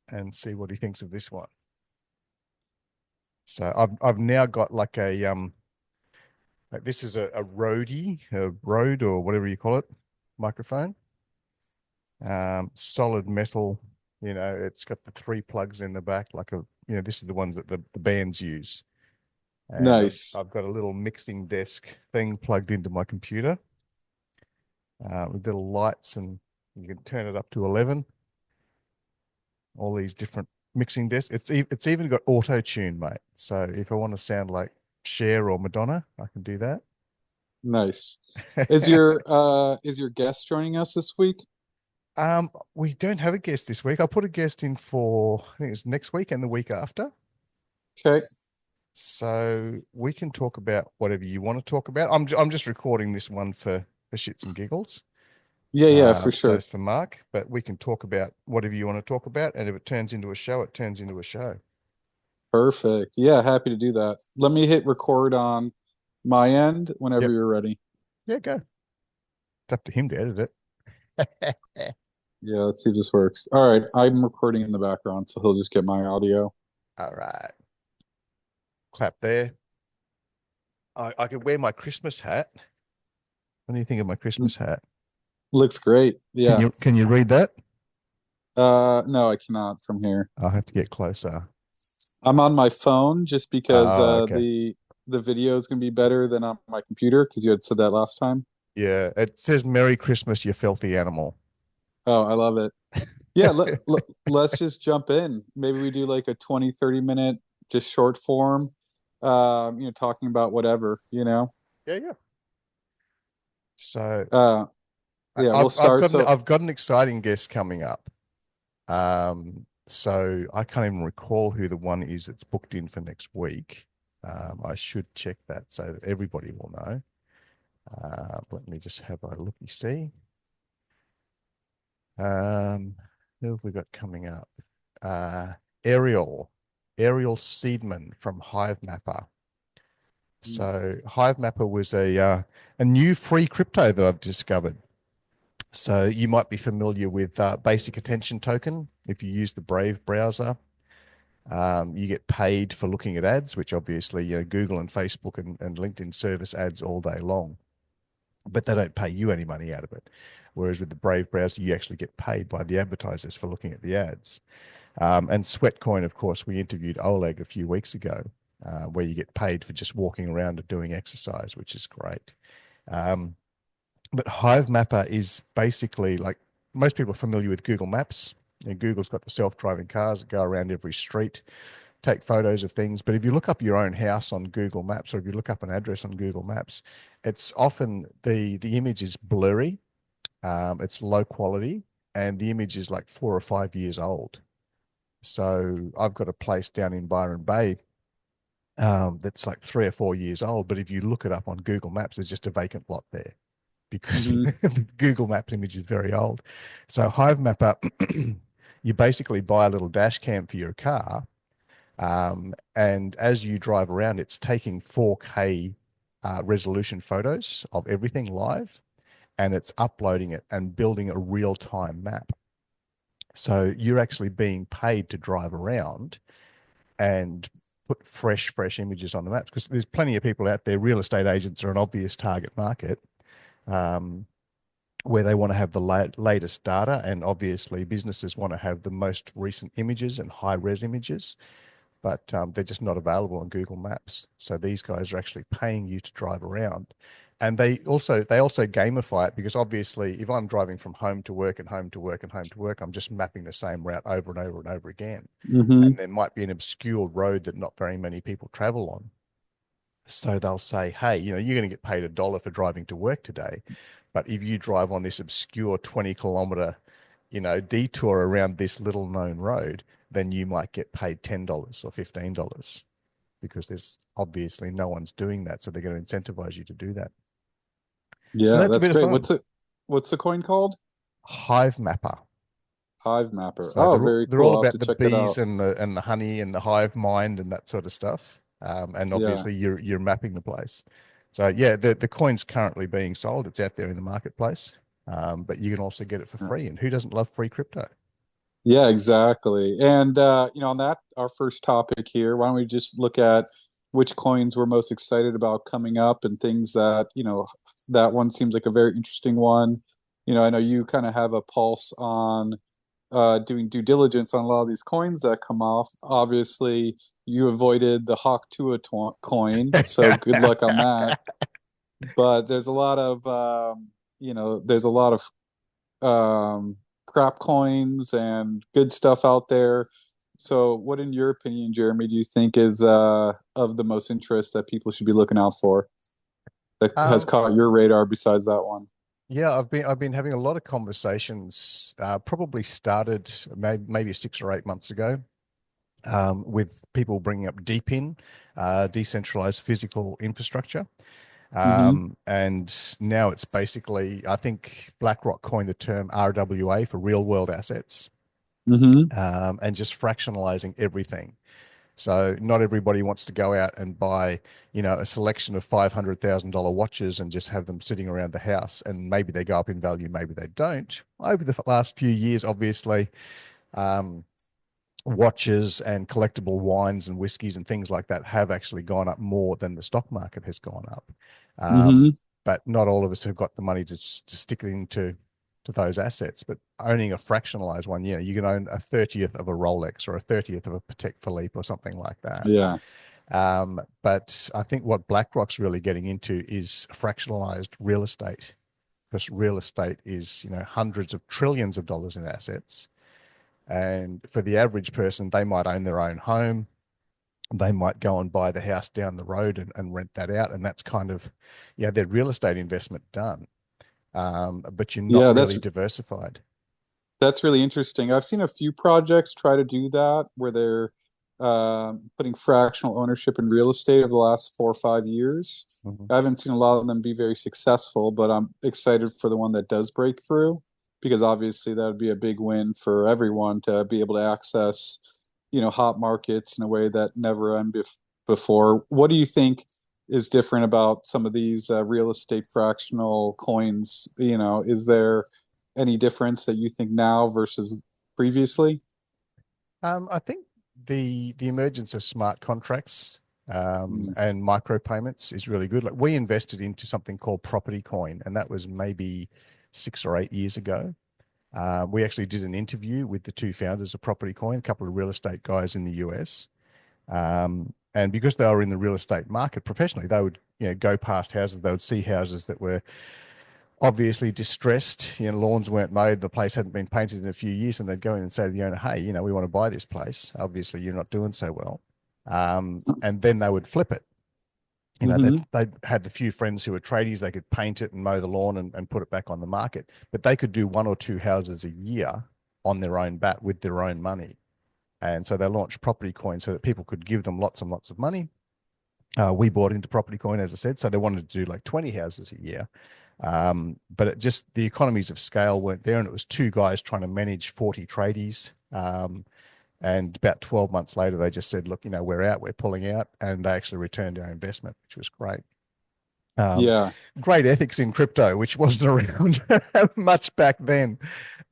and see what he thinks of this one. So I've now got like like this is a Rode or whatever you call it, microphone. Solid metal. It's got the three plugs in the back, like this is the ones that the bands use. And Nice. I've got a little mixing desk thing plugged into my computer with little lights, and you can turn it up to 11. All these different mixing desks. It's even got auto tune, mate. So if I want to sound like Cher or Madonna, I can do that. Nice. Is your guest joining us this week? We don't have a guest this week. I put a guest in for, I think it's next week and the week after. Okay. So we can talk about whatever you want to talk about. I'm just recording this one for shits and giggles. Yeah, yeah, for So sure. it's for Mark, but we can talk about whatever you want to talk about. And if it turns into a show, it turns into a show. Perfect. Yeah, happy to do that. Let me hit record on my end whenever Yep. you're ready. Yeah, go. It's up to him to edit it. Yeah, let's see if this works. All right, I'm recording in the background, so he'll just get my audio. All right. Clap there. I could wear my Christmas hat. What do you think of my Mm, Christmas hat? Looks great. Can Yeah. you read that? No, I cannot from here. I'll have to get closer. I'm on my phone just because Oh, okay. the video is gonna be better than on my computer because you had said that last time. Yeah, it says Merry Christmas, you filthy animal. Oh, I love it. Yeah, let's just jump in. Maybe we do like a 20, 30 minute just short form, talking about whatever. Yeah, yeah. So Uh, yeah, we'll I've start. got So, I've got an exciting guest coming up. So I can't even recall who the one is that's booked in for next week. I should check that so that everybody will know. Let me just have a looky see. Who have we got coming up? Uh, Ariel, Ariel Seedman from Hive Mapper. So Hivemapper was a new free crypto that I've discovered. So you might be familiar with Basic Attention Token. If you use the Brave browser, you get paid for looking at ads, which obviously Google and Facebook and LinkedIn service ads all day long, but they don't pay you any money out of it. Whereas with the Brave browser, you actually get paid by the advertisers for looking at the ads. And Sweatcoin, of course, we interviewed Oleg a few weeks ago, where you get paid for just walking around and doing exercise, which is great. Um, but Hive Mapper is basically like most people are familiar with Google Maps. Google's got the self-driving cars that go around every street, take photos of things. But if you look up your own house on Google Maps, or if you look up an address on Google Maps, it's often the image is blurry, it's low quality, and the image is like 4 or 5 years old. So I've got a place down in Byron Bay that's like 3 or 4 years old. But if you look it up on Google Maps, there's just a vacant lot there because mm-hmm. the Google Maps image is very old. So Hive Mapper, you basically buy a little dash cam for your car. And as you drive around, it's taking 4K resolution photos of everything live, and it's uploading it and building a real-time map. So you're actually being paid to drive around and put fresh images on the maps because there's plenty of people out there. Real estate agents are an obvious target market, um, where they want to have the latest data, and obviously businesses want to have the most recent images and high res images, but they're just not available on Google Maps. So these guys are actually paying you to drive around. And they also gamify it because obviously if I'm driving from home to work and home to work and home to work, I'm just mapping the same route over and over and over again. Mm-hmm. And there might be an obscure road that not very many people travel on. So they'll say, hey, you're going to get paid $1 for driving to work today. But if you drive on this obscure 20 kilometer, detour around this little known road, then you might get paid $10 or $15 because there's obviously no one's doing that. So they're going to incentivize you to do that. So Yeah, that's a that's bit of great. fun. What's the coin called? Hive Mapper. Hive Mapper. So Oh, they're all, very they're cool. all I'll have to about the check that bees out. and the honey and the hive mind and that sort of stuff. And Yeah. obviously you're mapping the place. So yeah, the coin's currently being sold. It's out there in the marketplace. But you can also get it for Yeah. free. And who doesn't love free crypto? Yeah, exactly. And on that, our first topic here, why don't we just look at which coins we're most excited about coming up and things that, that one seems like a very interesting one. I know you kind of have a pulse on doing due diligence on a lot of these coins that come off. Obviously, you avoided the Hawk Tua coin, so good luck on that. But there's a lot of there's a lot of crap coins and good stuff out there. So, what, in your opinion, Jeremy, do you think is of the most interest that people should be looking out for that has Um, caught your radar besides that one? yeah, I've been having a lot of conversations, probably started maybe 6 or 8 months ago, with people bringing up DePIN, decentralized physical infrastructure. Mm-hmm. And now it's basically, I think BlackRock coined the term RWA for real world assets, Mm-hmm. and just fractionalizing everything. So not everybody wants to go out and buy, a selection of $500,000 watches and just have them sitting around the house. And maybe they go up in value, maybe they don't. Over the last few years, obviously, um, watches and collectible wines and whiskies and things like that have actually gone up more than the stock market has gone up. Mm-hmm. But not all of us have got the money to stick it into those assets. But owning a fractionalized one, you can own a 30th of a Rolex or a 30th of a Patek Philippe or something like that. Yeah. But I think what BlackRock's really getting into is fractionalized real estate, because real estate is, hundreds of trillions of dollars in assets. And for the average person, they might own their own home. They might go and buy the house down the road and rent that out. And that's kind of, their real estate investment done. But you're not Yeah, really diversified. that's really interesting. I've seen a few projects try to do that where they're putting fractional ownership in real estate over the last 4 or 5 years. Mhm. I haven't seen a lot of them be very successful, but I'm excited for the one that does break through because obviously that would be a big win for everyone to be able to access, hot markets in a way that never before. What do you think is different about some of these real estate fractional coins? Is there any difference that you think now versus previously? I think the emergence of smart contracts, Mm. and micropayments is really good. Like, we invested into something called Property Coin, and that was maybe 6 or 8 years ago. We actually did an interview with the two founders of Property Coin, a couple of real estate guys in the US. And because they were in the real estate market professionally, they would, go past houses, they would see houses that were obviously distressed. Lawns weren't mowed, the place hadn't been painted in a few years, and they'd go in and say to the owner, "Hey, we want to buy this place. Obviously, you're not doing so well." And then they would flip it. Mm-hmm. They had the few friends who were tradies. They could paint it and mow the lawn and put it back on the market, but they could do one or two houses a year on their own bat with their own money. And so they launched Property Coin so that people could give them lots and lots of money. We bought into Property Coin, as I said, so they wanted to do like 20 houses a year. But it just, the economies of scale weren't there, and it was two guys trying to manage 40 tradies. And about 12 months later, they just said, "Look, we're out, we're pulling out," and they actually returned our investment, which was great. Um, Yeah. Great ethics in crypto, which wasn't around much back then.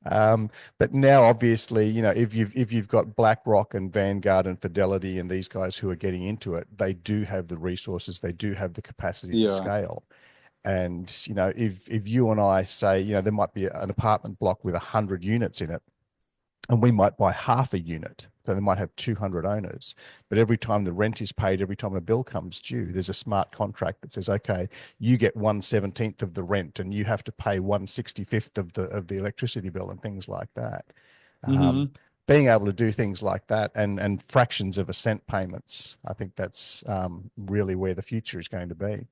But now, obviously, if you've got BlackRock and Vanguard and Fidelity and these guys who are getting into it, they do have the resources, they do have the capacity to Yeah. scale. And if you and I say, there might be an apartment block with 100 units in it, and we might buy half a unit, so they might have 200 owners. But every time the rent is paid, every time a bill comes due, there's a smart contract that says, "Okay, you get 1/17th of the rent, and you have to pay 1/65th of the electricity bill," and things like that. Um, Mm-hmm. Being able to do things like that, and fractions of a cent payments, I think that's really where the future is going to be.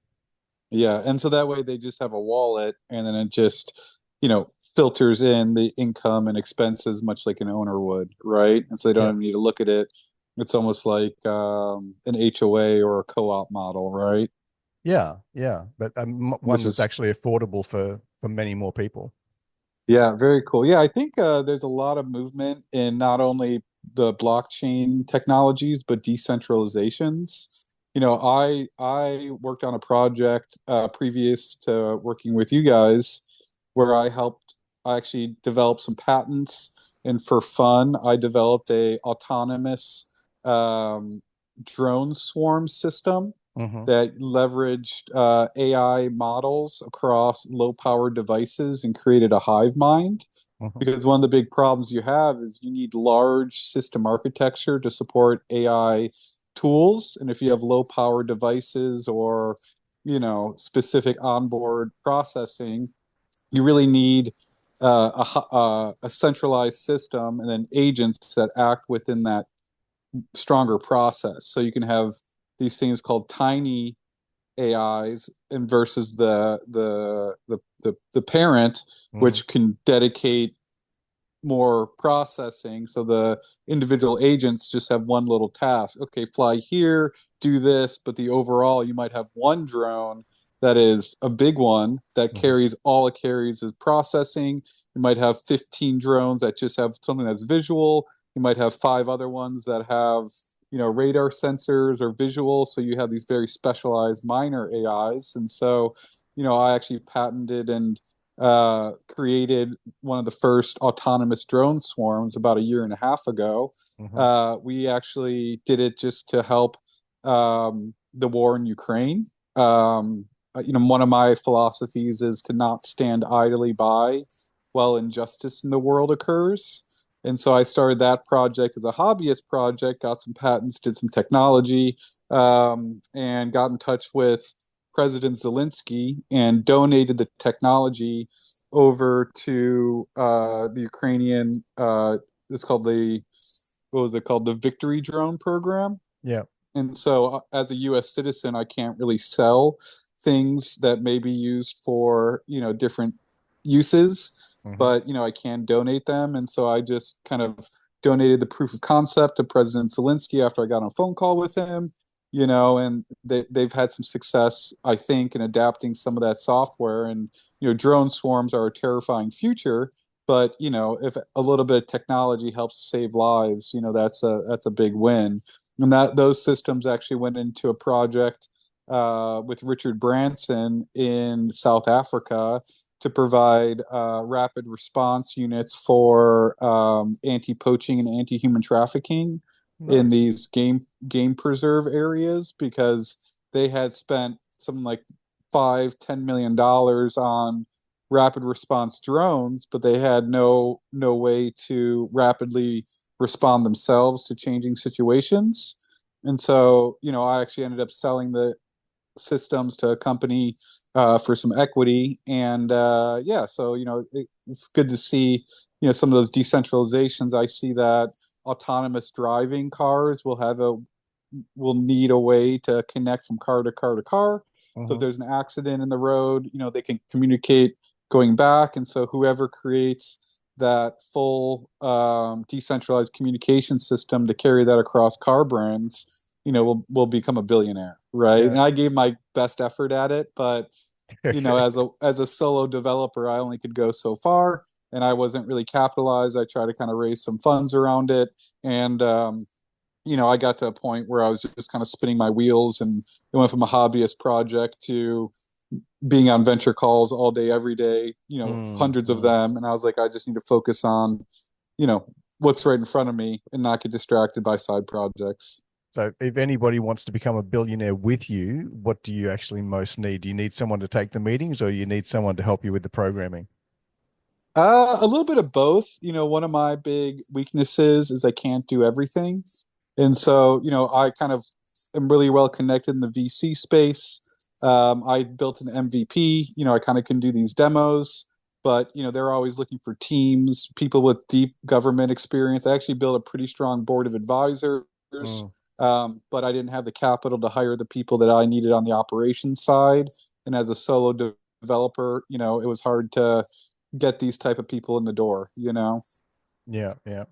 Yeah. And so that way they just have a wallet and then it just, filters in the income and expenses much like an owner would, right? And so they don't Yeah. even need to look at it. It's almost like an HOA or a co-op model, right? Yeah, yeah, but one Which that's is actually affordable for many more people. Yeah, very cool. Yeah, I think there's a lot of movement in not only the blockchain technologies but decentralizations. I worked on a project previous to working with you guys where I actually develop some patents And for fun, I developed a autonomous um, drone swarm system Mm-hmm. that leveraged AI models across low power devices and created a hive mind. Mm-hmm. Because one of the big problems you have is you need large system architecture to support AI tools. And if you have low power devices or, specific onboard processing, you really need a centralized system and then agents that act within that stronger process. So you can have these things called tiny AIs and versus the parent, Mm-hmm. which can dedicate more processing. So the individual agents just have one little task. Okay, fly here, do this, but the overall, you might have one drone that is a big one that Mm-hmm. carries all it carries is processing. You might have 15 drones that just have something that's visual. You might have five other ones that have, radar sensors or visual. So you have these very specialized minor AIs. And so, I actually patented and created one of the first autonomous drone swarms about a year and a half ago. Mm-hmm. We actually did it just to help the war in Ukraine. One of my philosophies is to not stand idly by while injustice in the world occurs. And so I started that project as a hobbyist project, got some patents, did some technology, and got in touch with President Zelensky and donated the technology over to the Ukrainian. It's called the what was it called? The Victory Drone Program. Yeah. And so, as a U.S. citizen, I can't really sell things that may be used for different uses, Mm-hmm. but I can donate them. And so I just kind of donated the proof of concept to President Zelensky after I got on a phone call with him. And they've had some success, I think, in adapting some of that software. And drone swarms are a terrifying future, but if a little bit of technology helps save lives, that's a big win. And that those systems actually went into a project with Richard Branson in South Africa to provide rapid response units for anti-poaching and anti-human trafficking in Nice. these game preserve areas because they had spent something like $5-10 million on rapid response drones, but they had no way to rapidly respond themselves to changing situations. And so, I actually ended up selling the systems to a company for some equity. And yeah, so, it's good to see, some of those decentralizations. I see that autonomous driving cars will need a way to connect from car to car to car. So if Mm-hmm. there's an accident in the road, they can communicate going back. And so whoever creates that full decentralized communication system to carry that across car brands, will become a billionaire, right? Yeah. And I gave my best effort at it, but as a solo developer, I only could go so far, and I wasn't really capitalized. I tried to kind of raise some funds around it, and I got to a point where I was just kind of spinning my wheels, and it went from a hobbyist project to being on venture calls all day, every day, hundreds of Mm-hmm. them. And I was like, I just need to focus on, you know, what's right in front of me and not get distracted by side projects. So if anybody wants to become a billionaire with you, what do you actually most need? Do you need someone to take the meetings or you need someone to help you with the programming? A little bit of both. One of my big weaknesses is I can't do everything. And so, I kind of am really well connected in the VC space. I built an MVP. I kind of can do these demos, but they're always looking for teams, people with deep government experience. I actually built a pretty strong board of advisors, Mm, but I didn't have the capital to hire the people that I needed on the operations side. And as a solo developer, it was hard to get these type of people in the door. yeah, yeah.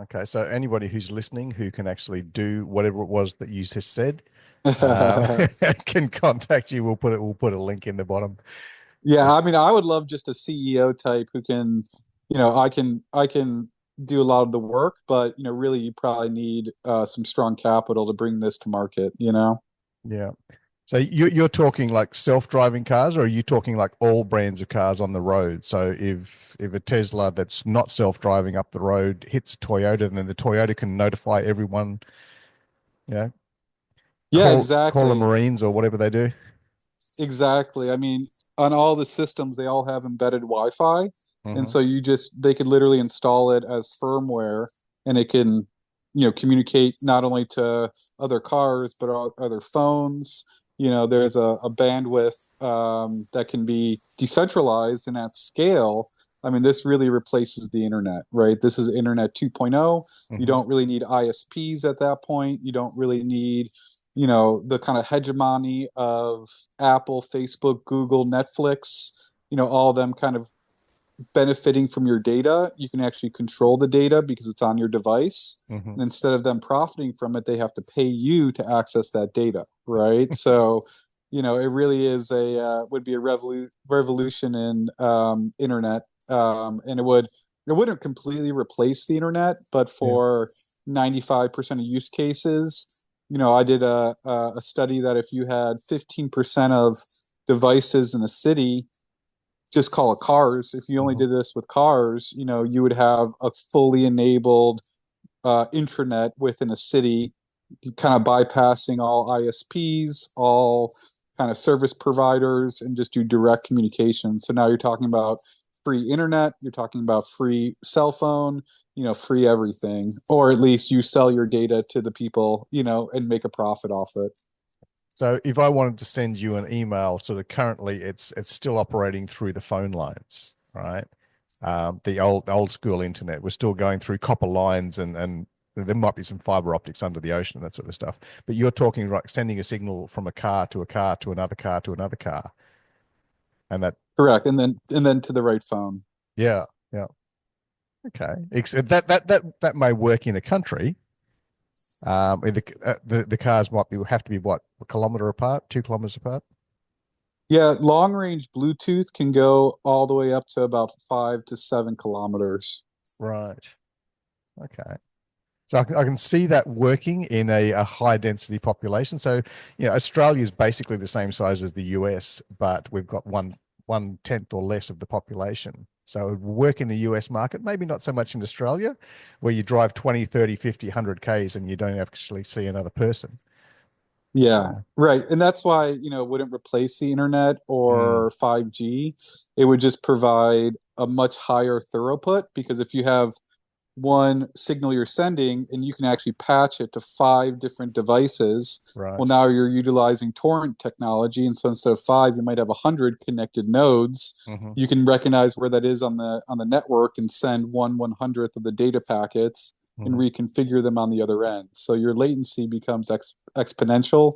Okay, so anybody who's listening who can actually do whatever it was that you just said, um, can contact you. We'll put a link in the bottom. Yeah, Yes. I mean, I would love just a CEO type who can, I can do a lot of the work, but really you probably need some strong capital to bring this to market. Yeah. So you're talking like self-driving cars, or are you talking like all brands of cars on the road? So if a Tesla that's not self-driving up the road hits Toyota, then the Toyota can notify everyone, you know, Yeah, call the exactly. Marines or whatever they do. Exactly. I mean, on all the systems, they all have embedded Wi-Fi. And Hmm. so they could literally install it as firmware and it can, communicate not only to other cars, but other phones. There's a bandwidth that can be decentralized and at scale. I mean, this really replaces the internet, right? This is Internet 2.0. You Hmm. don't really need ISPs at that point. You don't really need the kind of hegemony of Apple, Facebook, Google, Netflix, all of them kind of benefiting from your data. You can actually control the data because it's on your device. Hmm. And instead of them profiting from it, they have to pay you to access that data, right? So, it really is would be a revolution in internet, and it wouldn't completely replace the internet, but Yeah. for 95% of use cases, I did a study that if you had 15% of devices in a city just call it cars. If you only Hmm. did this with cars, you would have a fully enabled intranet within a city, kind of bypassing all ISPs, all kind of service providers, and just do direct communication. So now you're talking about free internet, you're talking about free cell phone, free everything, or at least you sell your data to the people, and make a profit off it. So if I wanted to send you an email, sort of currently it's still operating through the phone lines, right? The old school internet. We're still going through copper lines and there might be some fiber optics under the ocean and that sort of stuff. But you're talking like sending a signal from a car to a car to another car to another car. And that, Correct. And then to the right phone. yeah, yeah. Okay. Except that may work in a country. The cars might be have to be what, a kilometer apart, 2 kilometers apart. Yeah, long range Bluetooth can go all the way up to about 5 to 7 kilometers. Right. Okay. So I can see that working in a high density population. So, Australia is basically the same size as the US, but we've got one tenth or less of the population. So it would work in the US market, maybe not so much in Australia, where you drive 20, 30, 50, 100 Ks and you don't actually see another person. Yeah, So, right. And that's why, it wouldn't replace the internet mm, or 5G. It would just provide a much higher throughput because if you have one signal you're sending and you can actually patch it to 5 different devices. Well, right. now you're utilizing torrent technology, and so instead of 5, you might have 100 connected nodes. Hmm. You can recognize where that is on the network and send 1/100th of the data packets and Hmm. reconfigure them on the other end. So your latency becomes exponential.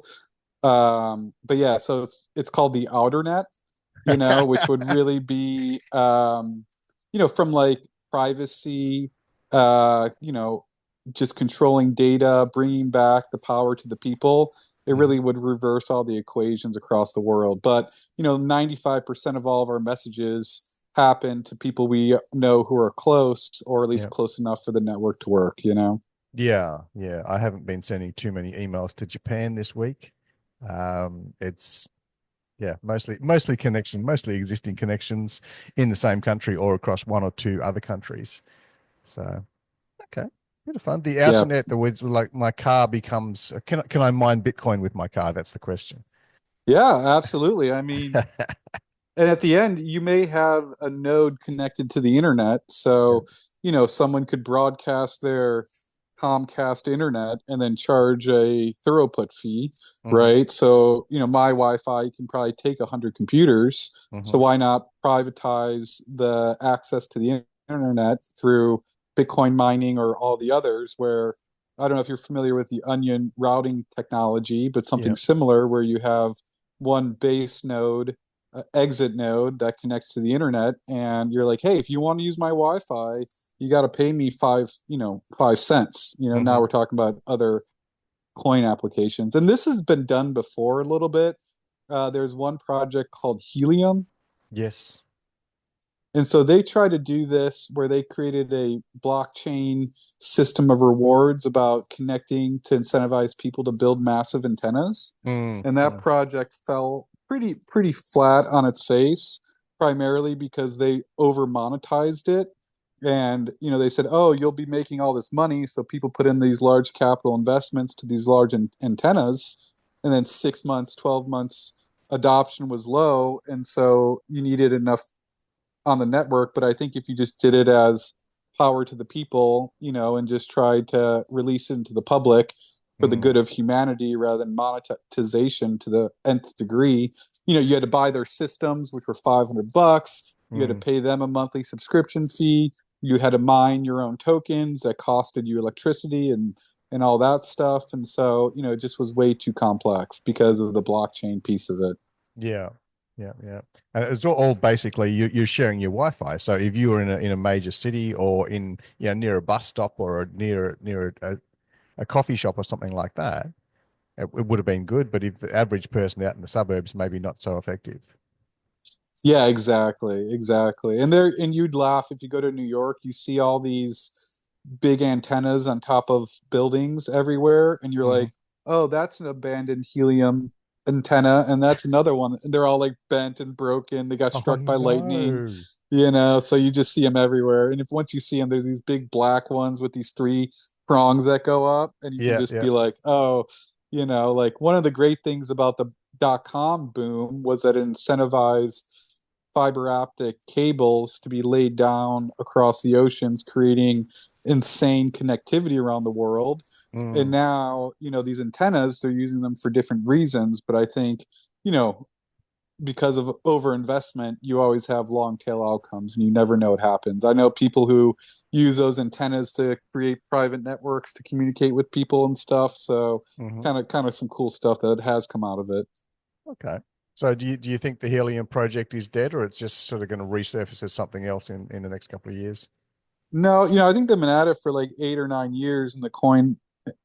But yeah, so it's called the Outernet, which would really be from like privacy, uh, you know, just controlling data, bringing back the power to the people. It really would reverse all the equations across the world. But, 95% of all of our messages happen to people we know who are close, or at least Yeah. close enough for the network to work. Yeah. Yeah. I haven't been sending too many emails to Japan this week. It's Yeah, mostly existing connections in the same country or across one or two other countries. So, okay, bit of fun. The Yeah. Outernet, the words like my car becomes. Can I mine Bitcoin with my car? That's the question. Yeah, absolutely. I mean, and at the end, you may have a node connected to the internet. Yeah. So, someone could broadcast their Comcast internet and then charge a throughput fee, Hmm. right? So, my Wi-Fi can probably take 100 computers. So Hmm. why not privatize the access to the internet through Bitcoin mining or all the others where I don't know if you're familiar with the onion routing technology, but something Yeah. similar where you have one base node exit node that connects to the internet and you're like, hey, if you want to use my Wi-Fi, you got to pay me 5 cents. Now Hmm. we're talking about other coin applications, and this has been done before a little bit. There's one project called Helium, Yes. And so they tried to do this where they created a blockchain system of rewards about connecting to incentivize people to build massive antennas. Mm, And that mm, project fell pretty flat on its face, primarily because they over monetized it. And they said, oh, you'll be making all this money, so people put in these large capital investments to these large antennas, and then 6 months, 12 months adoption was low, and so you needed enough on the network. But I think if you just did it as power to the people, and just tried to release it into the public for the mm, good of humanity rather than monetization to the nth degree, you had to buy their systems, which were $500. You had to mm. pay them a monthly subscription fee. You had to mine your own tokens that costed you electricity and all that stuff. And so, it just was way too complex because of the blockchain piece of it. Yeah, yeah, yeah. And it's all basically you're sharing your Wi-Fi. So if you were in a major city or in near a bus stop or near a coffee shop or something like that, it would have been good. But if the average person out in the suburbs, maybe not so effective. Yeah, exactly, exactly. And you'd laugh if you go to New York, you see all these big antennas on top of buildings everywhere, and you're Hmm. like, "Oh, that's an abandoned helium antenna, and that's another one." And they're all like bent and broken. They got Oh struck by lightning, no. so you just see them everywhere. And if once you see them, they're these big black ones with these three prongs that go up, and you can Yeah, just yeah. be like, "Oh, like one of the great things about the dot-com boom was that it incentivized fiber optic cables to be laid down across the oceans, creating insane connectivity around the world. And Mm, now, these antennas, they're using them for different reasons. But I think, you know, because of overinvestment, you always have long tail outcomes and you never know what happens. I know people who use those antennas to create private networks to communicate with people and stuff. So hmm. kind of some cool stuff that has come out of it. Okay. So do you think the helium project is dead, or it's just sort of going to resurface as something else in the next couple of years? No, I think they've been at it for like 8 or 9 years, and the coin,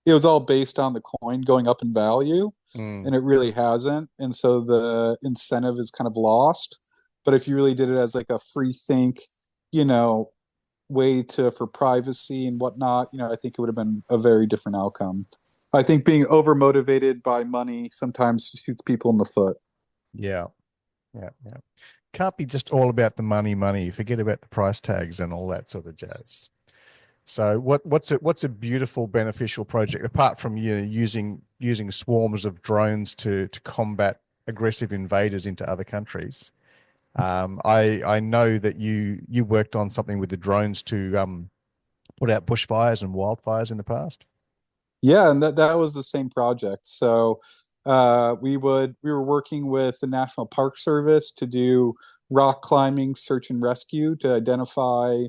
it was all based on the coin going up in value, Mm, and it really hasn't. And so the incentive is kind of lost. But if you really did it as like a free think, you know, way to for privacy and whatnot, I think it would have been a very different outcome. I think being over motivated by money sometimes shoots people in the foot. yeah, yeah, yeah. Can't be just all about the money, money. Forget about the price tags and all that sort of jazz. So what's a beautiful beneficial project apart from using swarms of drones to combat aggressive invaders into other countries? I know that you worked on something with the drones to put out bushfires and wildfires in the past. Yeah, and that was the same project. So we were working with the National Park Service to do rock climbing, search and rescue to identify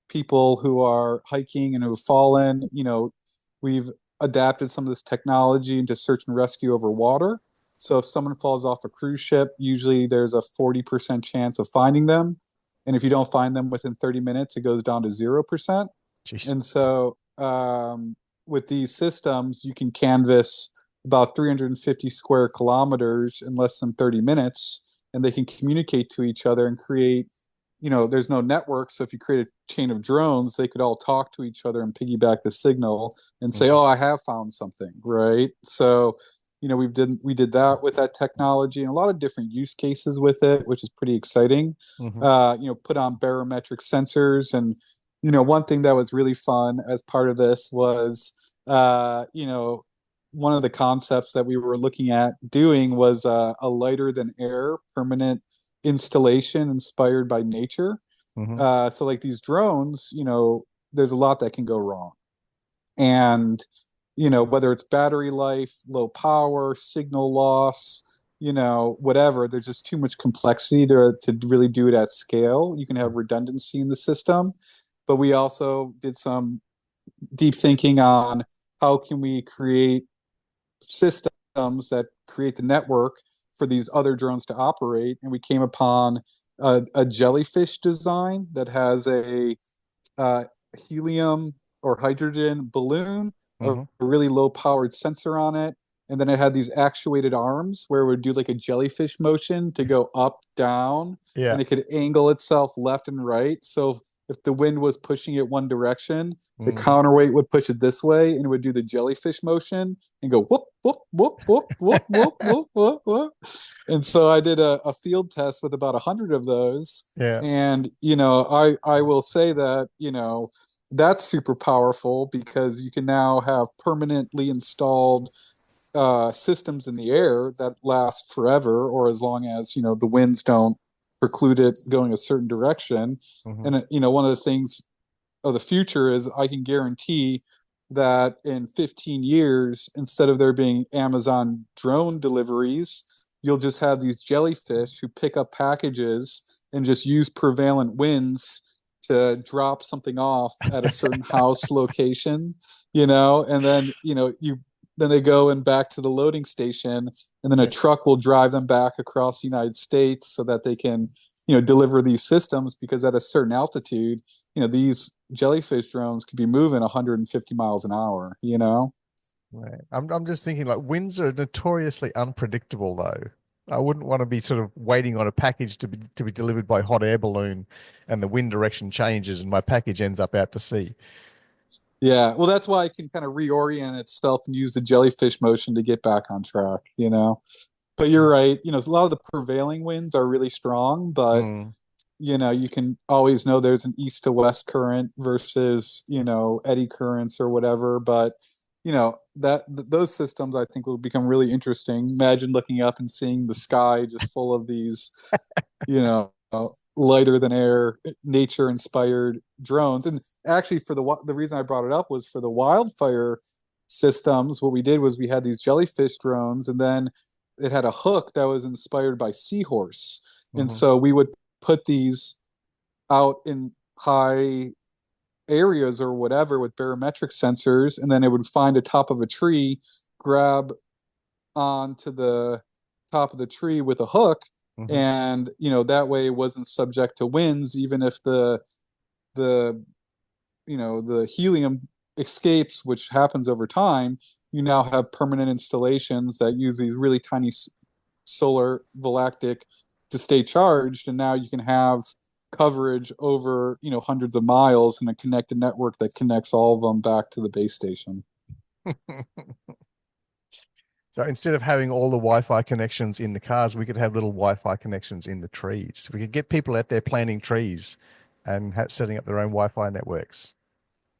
people who are hiking and who have fallen. We've adapted some of this technology into search and rescue over water. So if someone falls off a cruise ship, usually there's a 40% chance of finding them. And if you don't find them within 30 minutes, it goes down to 0%. Jeez. And so with these systems, you can canvas about 350 square kilometers in less than 30 minutes, and they can communicate to each other and create, there's no network. So if you create a chain of drones, they could all talk to each other and piggyback the signal and say, Mm-hmm. oh, I have found something, right? So, we did that with that technology and a lot of different use cases with it, which is pretty exciting. Mm-hmm. Put on barometric sensors and one thing that was really fun as part of this was, one of the concepts that we were looking at doing was a lighter than air permanent installation inspired by nature. Mm-hmm. So like these drones, there's a lot that can go wrong. And, whether it's battery life, low power, signal loss, whatever, there's just too much complexity to really do it at scale. You can have redundancy in the system, but we also did some deep thinking on how can we create systems that create the network for these other drones to operate. And we came upon a jellyfish design that has a uh, helium or hydrogen balloon, a Mm-hmm. really low powered sensor on it, and then it had these actuated arms where it would do like a jellyfish motion to go up, down, Yeah. and it could angle itself left and right. So if the wind was pushing it one direction, the Mm. counterweight would push it this way, and it would do the jellyfish motion and go whoop whoop whoop whoop whoop whoop whoop whoop whoop. And so I did a field test with about 100 of those, Yeah. and I will say that that's super powerful because you can now have permanently installed systems in the air that last forever, or as long as the winds don't preclude it going a certain direction. Hmm. And one of the things of the future is I can guarantee that in 15 years, instead of there being Amazon drone deliveries, you'll just have these jellyfish who pick up packages and just use prevalent winds to drop something off at a certain house location, and then, then they go and back to the loading station, and then a Yeah. truck will drive them back across the United States so that they can, deliver these systems, because at a certain altitude, these jellyfish drones could be moving 150 miles an hour. Right. I'm just thinking like winds are notoriously unpredictable though. I wouldn't want to be sort of waiting on a package to be delivered by hot air balloon and the wind direction changes and my package ends up out to sea. Yeah, well, that's why it can kind of reorient itself and use the jellyfish motion to get back on track. But you're right, a lot of the prevailing winds are really strong, but Mm, you can always know there's an east to west current versus, eddy currents or whatever. But, those systems I think will become really interesting. Imagine looking up and seeing the sky just full of these, you know, lighter than air, nature inspired drones. And actually, for the reason I brought it up was for the wildfire systems. What we did was we had these jellyfish drones, and then it had a hook that was inspired by seahorse. And hmm. so we would put these out in high areas or whatever with barometric sensors, and then it would find a top of a tree, grab onto the top of the tree with a hook, Hmm. and that way it wasn't subject to winds, even if the the helium escapes, which happens over time. You now have permanent installations that use these really tiny solar galactic to stay charged, and now you can have coverage over hundreds of miles in a connected network that connects all of them back to the base station. So instead of having all the Wi-Fi connections in the cars, we could have little Wi-Fi connections in the trees. We could get people out there planting trees and setting up their own Wi-Fi networks.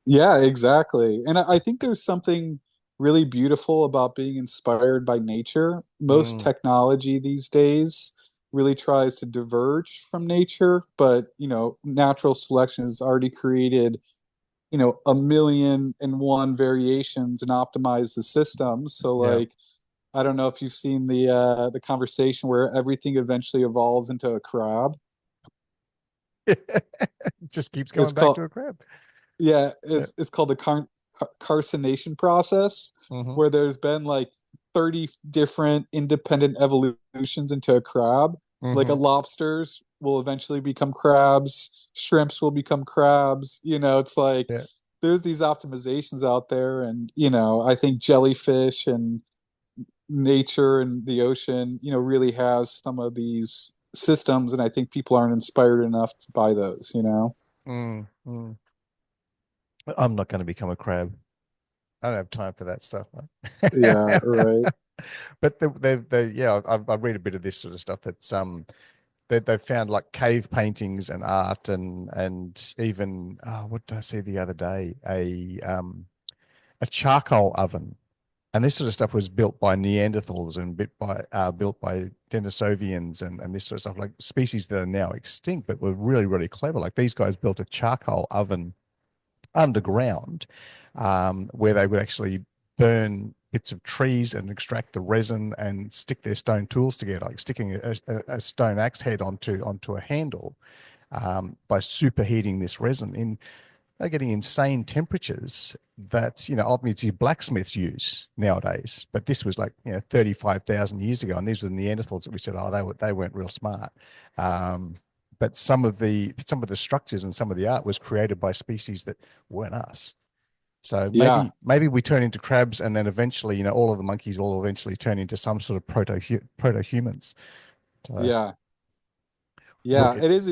Yeah, exactly. And I think there's something really beautiful about being inspired by nature. Most Mm, technology these days really tries to diverge from nature, but natural selection has already created a million and one variations and optimize the system. So yeah. like, I don't know if you've seen the conversation where everything eventually evolves into a crab. It just keeps It's going back called to a crab. Yeah, Yeah. it's called the carcination process, Hmm. where there's been like 30 different independent evolutions into a crab. Like a Hmm. lobsters will eventually become crabs, shrimps will become crabs. It's like Yeah. there's these optimizations out there, and I think jellyfish and nature and the ocean, really has some of these systems, and I think people aren't inspired enough to buy those. Mm, mm. I'm not going to become a crab. I don't have time for that stuff. Yeah, right. But yeah, I read a bit of this sort of stuff that's they've found like cave paintings and art and even what did I see the other day? A charcoal oven. And this sort of stuff was built by Neanderthals and built by Denisovians and this sort of stuff, like species that are now extinct, but were really, really clever. Like these guys built a charcoal oven underground, where they would actually burn bits of trees and extract the resin and stick their stone tools together, like sticking a stone axe head onto a handle, by superheating this resin. They're getting insane temperatures that obviously blacksmiths use nowadays. But this was like 35,000 years ago, and these were the Neanderthals that we said, oh, they weren't real smart. Um, but some of the structures and some of the art was created by species that weren't us. So Yeah, maybe we turn into crabs, and then eventually, all of the monkeys will eventually turn into some sort of proto humans. So yeah, we'll yeah. get It is.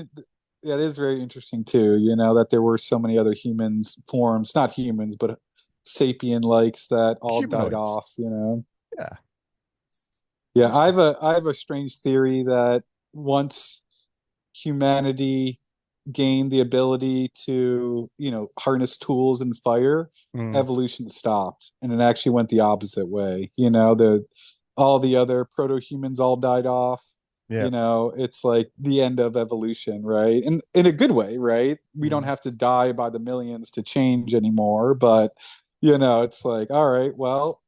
Yeah, it is very interesting too. That there were so many other humans forms, not humans, but sapien likes that all died humanoids. off. Yeah. Yeah, I have a strange theory that once humanity gained the ability to, harness tools and fire, Mm, evolution stopped, and it actually went the opposite way. The all the other proto-humans all died off. yeah. It's like the end of evolution, right? And in a good way, right? We don't Mm. have to die by the millions to change anymore, but it's like, all right, well,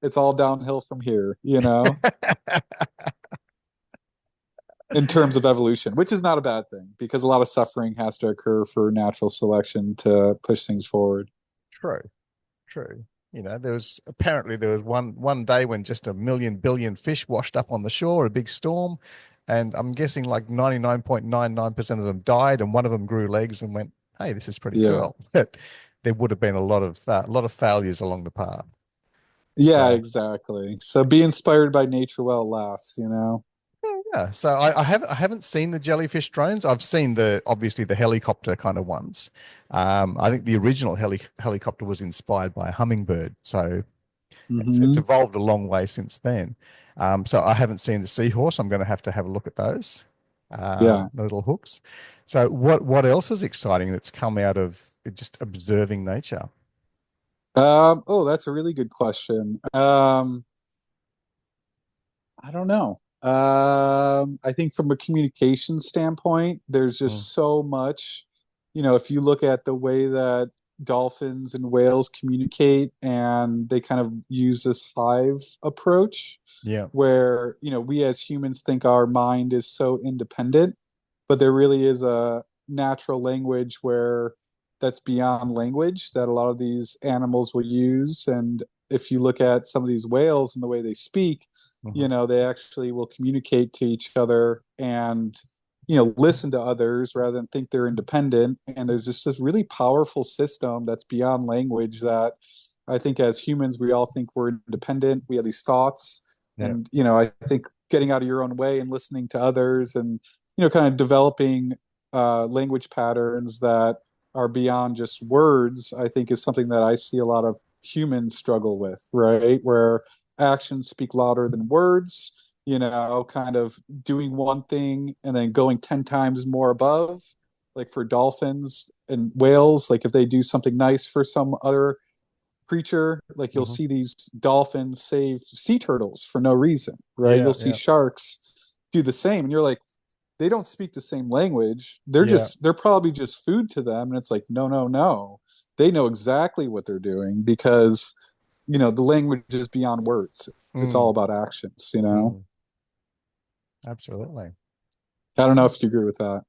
it's all downhill from here, in terms of evolution, which is not a bad thing because a lot of suffering has to occur for natural selection to push things forward. True. True. There was one day when just a million billion fish washed up on the shore, a big storm, and I'm guessing like 99.99% of them died, and one of them grew legs and went, "Hey, this is pretty Yeah. cool." But there would have been a lot of failures along the path. Yeah, So exactly. So be inspired by nature while it lasts. yeah, so I haven't seen the jellyfish drones. I've seen obviously the helicopter kind of ones. I think the original helicopter was inspired by a hummingbird, so it's Hmm. evolved a long way since then. So I haven't seen the seahorse. I'm going to have a look at those, Yeah. the little hooks. So what else is exciting that's come out of just observing nature? Oh, that's a really good question. I don't know. I think from a communication standpoint, there's Mm, just so much. If you look at the way that dolphins and whales communicate, and they kind of use this hive approach, yeah, where, we as humans think our mind is so independent, but there really is a natural language where that's beyond language that a lot of these animals will use. And if you look at some of these whales and the way they speak, mhm, they actually will communicate to each other and, listen to others rather than think they're independent. And there's just this really powerful system that's beyond language that I think as humans, we all think we're independent. We have these thoughts. yeah, And, I think getting out of your own way and listening to others and, kind of developing language patterns that are beyond just words, I think is something that I see a lot of humans struggle with, right? Where actions speak louder than words, kind of doing one thing and then going 10 times more above. Like for dolphins and whales, like if they do something nice for some other creature, like you'll mhm, see these dolphins save sea turtles for no reason, right? yeah, You'll see yeah, sharks do the same. And you're like, they don't speak the same language. yeah. They're probably just food to them. And it's like, no, no, no. They know exactly what they're doing because, the language is beyond words. It's all Mm, about actions. mm, absolutely. I don't know if you agree with that.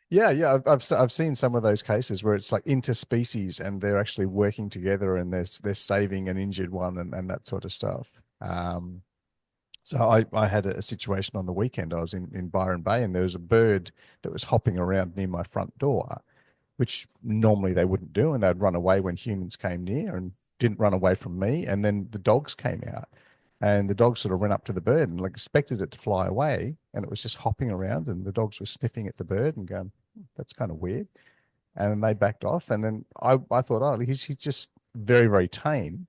Yeah, yeah, I've seen some of those cases where it's like interspecies and they're actually working together and they're saving an injured one and that sort of stuff. So I had a situation on the weekend. I was in Byron Bay and there was a bird that was hopping around near my front door, which normally they wouldn't do, and they'd run away when humans came near and didn't run away from me. And then the dogs came out, and the dogs sort of ran up to the bird and like expected it to fly away, and it was just hopping around, and the dogs were sniffing at the bird and going, "That's kind of weird." And then they backed off, and then I thought, oh, he's just very very tame,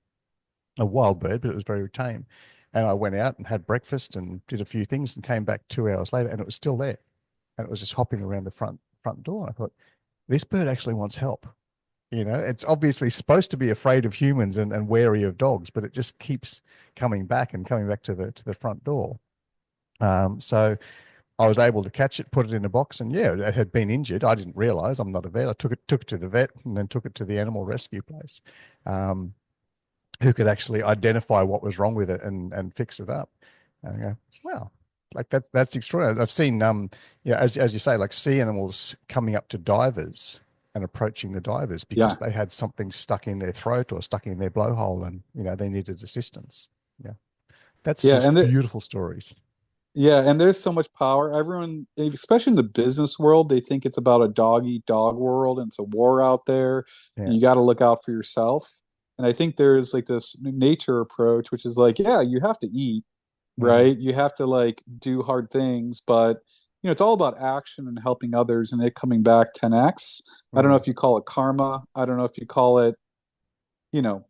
a wild bird, but it was very tame. And I went out and had breakfast and did a few things and came back 2 hours later, and it was still there, and it was just hopping around the front door. And I thought, this bird actually wants help. It's obviously supposed to be afraid of humans and wary of dogs, but it just keeps coming back and coming back to the front door. So I was able to catch it, put it in a box, and yeah, it had been injured. I didn't realize, I'm not a vet. I took it to the vet and then took it to the animal rescue place, um, who could actually identify what was wrong with it and fix it up. And I go, well, like that's extraordinary. I've seen yeah, as you say, like sea animals coming up to divers and approaching the divers because Yeah. they had something stuck in their throat or stuck in their blowhole and they needed assistance. Yeah. That's Yeah. just And beautiful stories. Yeah, and there's so much power. Everyone, especially in the business world, they think it's about a dog eat dog world and it's a war out there. Yeah. And you got to look out for yourself. And I think there's like this nature approach, which is like, yeah, you have to eat, Mm, right? You have to like do hard things, but it's all about action and helping others and it coming back 10x. I don't know mm, if you call it karma. I don't know if you call it, you know,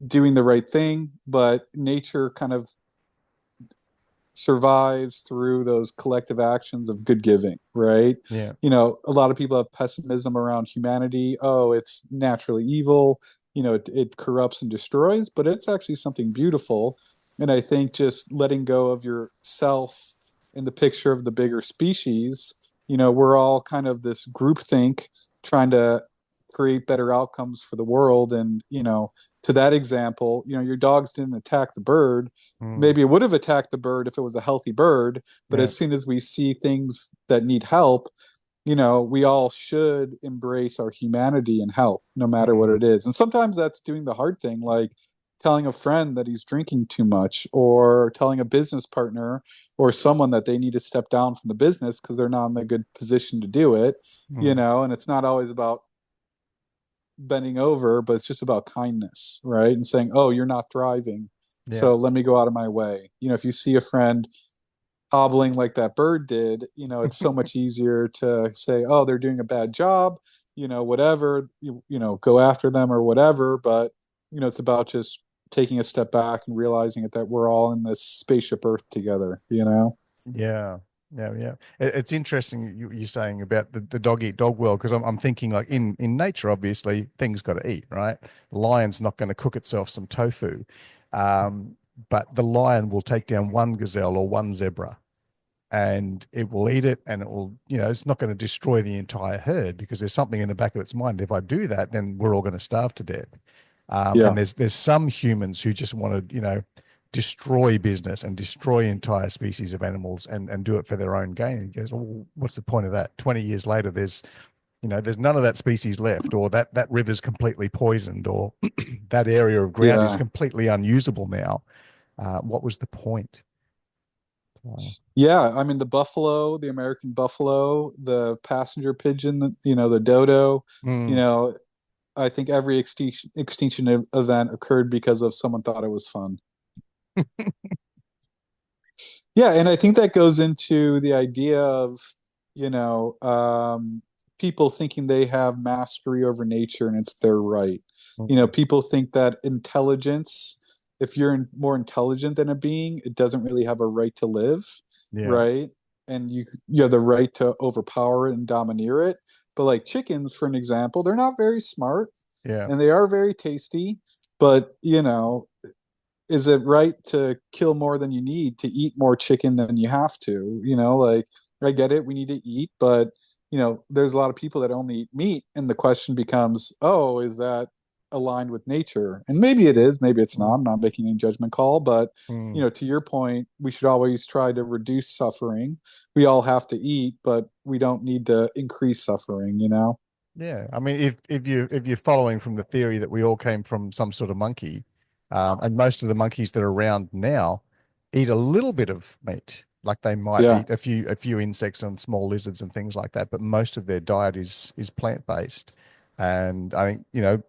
doing the right thing, but nature kind of survives through those collective actions of good giving, right? yeah. A lot of people have pessimism around humanity. Oh, it's naturally evil. It corrupts and destroys, but it's actually something beautiful. And I think just letting go of yourself in the picture of the bigger species, we're all kind of this group think trying to create better outcomes for the world. And, to that example, your dogs didn't attack the bird. Mm, Maybe it would have attacked the bird if it was a healthy bird, but yeah. as soon as we see things that need help, we all should embrace our humanity and help, no matter what Mm, it is. And sometimes that's doing the hard thing, like telling a friend that he's drinking too much, or telling a business partner or someone that they need to step down from the business because they're not in a good position to do it, mm, and it's not always about bending over, but it's just about kindness, right? And saying, "Oh, you're not thriving, yeah. so let me go out of my way." If you see a friend hobbling like that bird did, it's so much easier to say, "Oh, they're doing a bad job," whatever, go after them or whatever. But it's about just taking a step back and realizing that we're all in this spaceship Earth together. Yeah, yeah, yeah. It's interesting you're saying about the dog eat dog world because I'm thinking like in nature, obviously things got to eat, right? The lion's not going to cook itself some tofu, um, but the lion will take down one gazelle or one zebra, and it will eat it, and it will, it's not going to destroy the entire herd because there's something in the back of its mind. If I do that, then we're all going to starve to death. And Yeah, there's some humans who just want to, destroy business and destroy entire species of animals and do it for their own gain. And he goes, well, what's the point of that? 20 years later, there's none of that species left, or that river's completely poisoned, or that area of ground is yeah, completely unusable now. What was the point? Uh, yeah. I mean, the buffalo, the American buffalo, the passenger pigeon, the dodo, you mm, know, I think every extinction event occurred because of someone thought it was fun. Yeah, and I think that goes into the idea of, you know, um, people thinking they have mastery over nature and it's their right. mm, People think that intelligence, if you're more intelligent than a being, it doesn't really have a right to live, yeah, right? And you have the right to overpower it and domineer it. But like chickens, for an example, they're not very smart yeah. and they are very tasty, but is it right to kill more than you need to eat more chicken than you have to? Like I get it, we need to eat, but there's a lot of people that only eat meat, and the question becomes, oh, is that aligned with nature? And maybe it is, maybe it's not. Mm, I'm not making any judgment call, but mm. to your point, we should always try to reduce suffering. We all have to eat, but we don't need to increase suffering. Yeah, I mean, if you're following from the theory that we all came from some sort of monkey, and most of the monkeys that are around now eat a little bit of meat, like they might Yeah, eat a few insects and small lizards and things like that, but most of their diet is plant-based. And I think,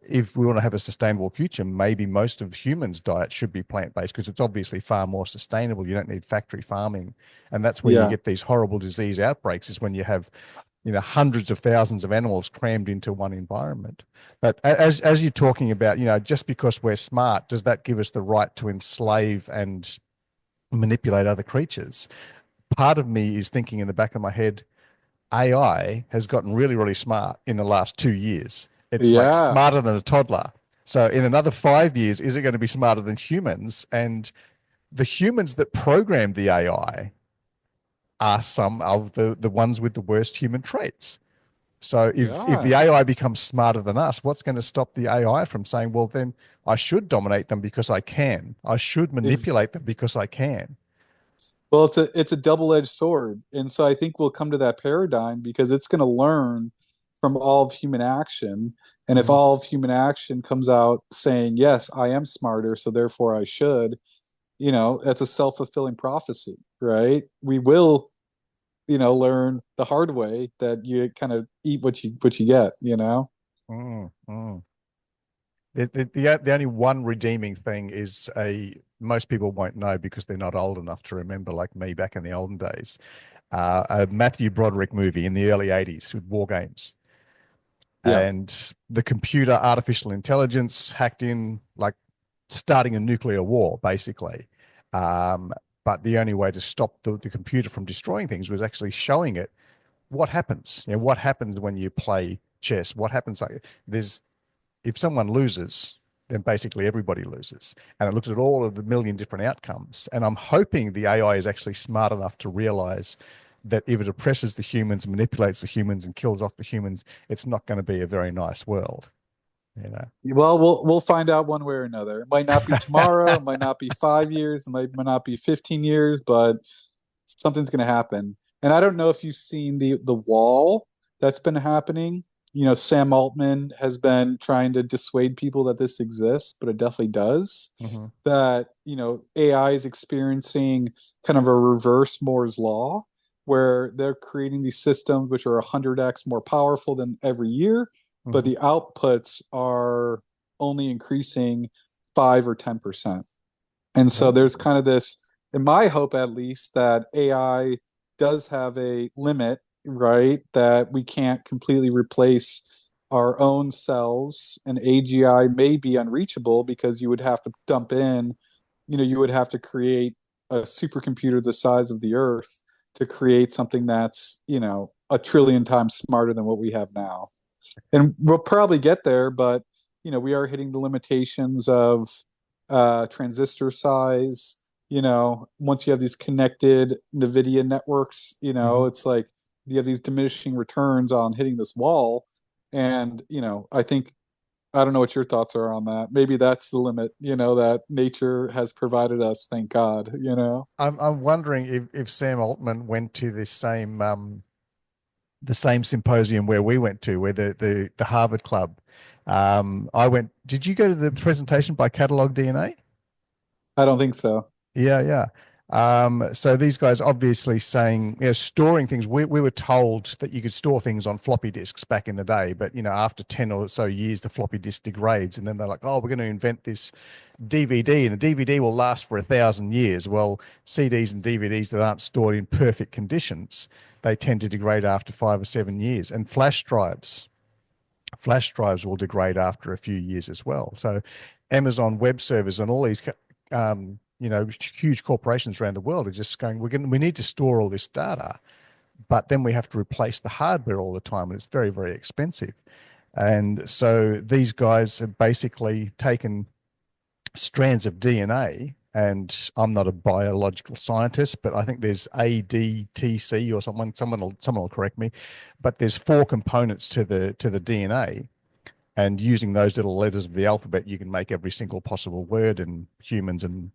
if we want to have a sustainable future, maybe most of humans' diet should be plant-based because it's obviously far more sustainable. You don't need factory farming, and that's where you yeah, get these horrible disease outbreaks, is when you have hundreds of thousands of animals crammed into one environment. But as you're talking about, just because we're smart, does that give us the right to enslave and manipulate other creatures? Part of me is thinking in the back of my head, AI has gotten really, really smart in the last 2 years. It's like yeah. smarter than a toddler. So in another 5 years, is it going to be smarter than humans? And the humans that programmed the AI are some of the ones with the worst human traits. So if the Yeah. AI becomes smarter than us, what's going to stop the AI from saying, well, then I should dominate them because I can. I should Ex- manipulate them because I can. Well, it's a double-edged sword. And so I think we'll come to that paradigm because it's going to learn from all of human action. And if Mm, all of human action comes out saying, yes, I am smarter, so therefore I should, that's a self-fulfilling prophecy. right? We will, learn the hard way that you kind of eat what you get, you know? Mm, mm. The only one redeeming thing is most people won't know because they're not old enough to remember, like me back in the olden days, a Matthew Broderick movie in the early 80s with war games. Yeah. And the computer artificial intelligence hacked in, like starting a nuclear war, basically. Um, but the only way to stop the computer from destroying things was actually showing it what happens. What happens when you play chess? What happens? Like there's if someone loses, then basically everybody loses. And it looks at all of the million different outcomes. And I'm hoping the AI is actually smart enough to realize that if it oppresses the humans, manipulates the humans, and kills off the humans, it's not going to be a very nice world, you know. Well, we'll find out one way or another. It might not be tomorrow, it might not be 5 years, it might not be 15 years, but something's going to happen. And I don't know if you've seen the wall that's been happening. Sam Altman has been trying to dissuade people that this exists, but it definitely does. Mhm. That, AI is experiencing kind of a reverse Moore's law where they're creating these systems which are 100x more powerful than every year, but Mhm. the outputs are only increasing 5 or 10%. And so there's Oh. kind of this, in my hope at least, that AI does have a limit, right? That we can't completely replace our own cells, and AGI may be unreachable because you would have to dump in, you would have to create a supercomputer the size of the Earth to create something that's, a trillion times smarter than what we have now. And we'll probably get there, but we are hitting the limitations of transistor size. Once you have these connected NVIDIA networks, Mhm. it's like you have these diminishing returns on hitting this wall. And I don't know what your thoughts are on that. Maybe that's the limit, that nature has provided us, thank God. I'm wondering if Sam Altman went to the same symposium where we went to, where the Harvard Club. I went. Did you go to the presentation by Catalog DNA? I don't think so. Yeah, yeah. So these guys obviously saying, storing things. We were told that you could store things on floppy disks back in the day, but after 10 or so years, the floppy disk degrades, and then they're like, oh, we're going to invent this DVD, and the DVD will last for 1,000 years. Well, CDs and DVDs that aren't stored in perfect conditions, they tend to degrade after 5 or 7 years. And flash drives will degrade after a few years as well. So Amazon Web Servers and all these huge corporations around the world are just going, we need to store all this data, but then we have to replace the hardware all the time, and it's very, very expensive. And so these guys have basically taken strands of DNA, and I'm not a biological scientist, but I think there's ADTC or someone will correct me, but there's four components to the DNA, and using those little letters of the alphabet, you can make every single possible word in humans and